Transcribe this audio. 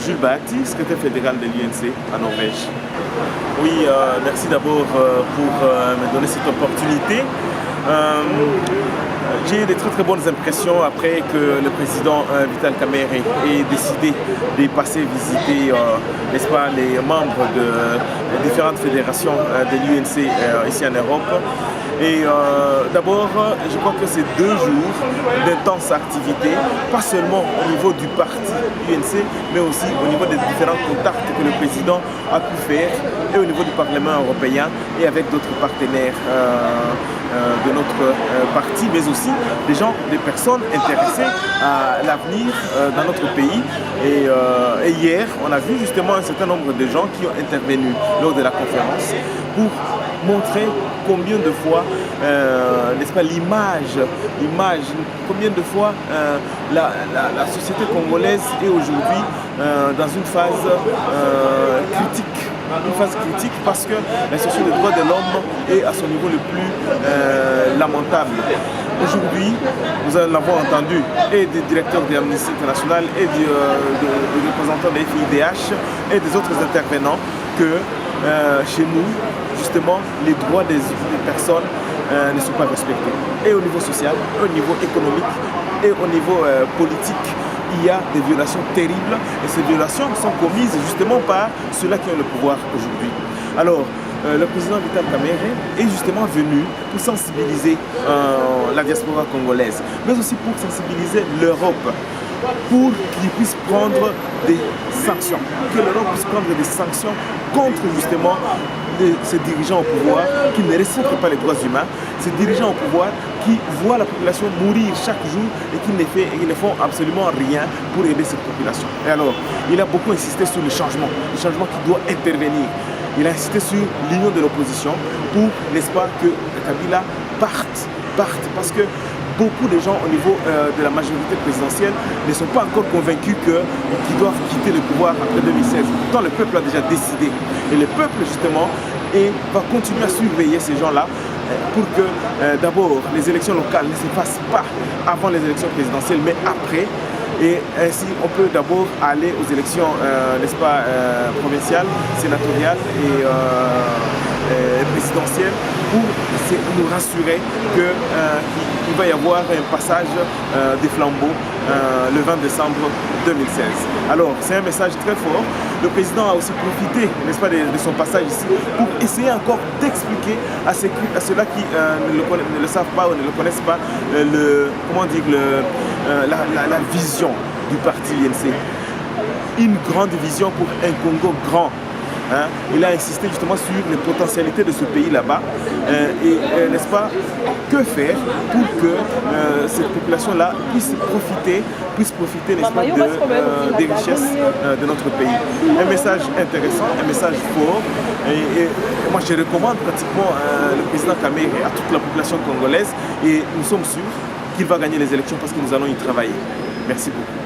Jules Bahati, secrétaire fédéral de l'UNC à Norvège. Oui, merci d'abord pour me donner cette opportunité. J'ai eu de très bonnes impressions après que le président Vital Kamerhe ait décidé de passer visiter n'est-ce pas, les membres de différentes fédérations de l'UNC ici en Europe. Et d'abord, je crois que c'est 2 jours d'intenses activités, pas seulement au niveau du parti UNC, mais aussi au niveau des différents contacts que le président a pu faire et au niveau du Parlement européen et avec d'autres partenaires de notre parti, mais aussi des personnes intéressées à l'avenir dans notre pays. Et hier, on a vu justement un certain nombre de gens qui ont intervenu lors de la conférence pour montrer combien de fois, n'est-ce pas, l'image, combien de fois la société congolaise est aujourd'hui dans une phase critique. Une phase critique parce que la situation des droits de l'homme est à son niveau le plus lamentable. Aujourd'hui, nous l'avons entendu, et des directeurs de l'Amnesty International et des représentants de FIDH et des autres intervenants que chez nous, justement, les droits des personnes ne sont pas respectés. Et au niveau social, au niveau économique et au niveau politique, il y a des violations terribles et ces violations sont commises justement par ceux-là qui ont le pouvoir aujourd'hui. Alors, le président Vital Kamerhe est justement venu pour sensibiliser la diaspora congolaise, mais aussi pour sensibiliser l'Europe, pour qu'ils puissent prendre des sanctions, que l'Europe puisse prendre des sanctions contre justement ces dirigeants au pouvoir qui ne respectent pas les droits humains, ces dirigeants au pouvoir qui voient la population mourir chaque jour et qui ne font absolument rien pour aider cette population. Et alors, il a beaucoup insisté sur le changement qui doit intervenir. Il a insisté sur l'union de l'opposition pour, n'est-ce pas, que Kabila parte, parce que beaucoup de gens au niveau de la majorité présidentielle ne sont pas encore convaincus qu'ils doivent quitter le pouvoir après 2016. Pourtant, le peuple a déjà décidé. Et le peuple, justement, va continuer à surveiller ces gens-là pour que, d'abord, les élections locales ne se passent pas avant les élections présidentielles, mais après. Et ainsi, on peut d'abord aller aux élections, n'est-ce pas, provinciales, sénatoriales et présidentielles pour nous rassurer qu'il va y avoir un passage des flambeaux le 20 décembre 2016. Alors, c'est un message très fort. Le président a aussi profité, n'est-ce pas, de son passage ici pour essayer encore d'expliquer à ceux-là qui ne le savent pas ou ne le connaissent pas la vision du parti INC. Une grande vision pour un Congo grand. Hein? Il a insisté justement sur les potentialités de ce pays là-bas n'est-ce pas, que faire pour que cette population-là puisse profiter n'est-ce pas, des richesses de notre pays. Un message intéressant, un message fort et moi je recommande pratiquement le président Kamerhe à toute la population congolaise et nous sommes sûrs qu'il va gagner les élections parce que nous allons y travailler. Merci beaucoup.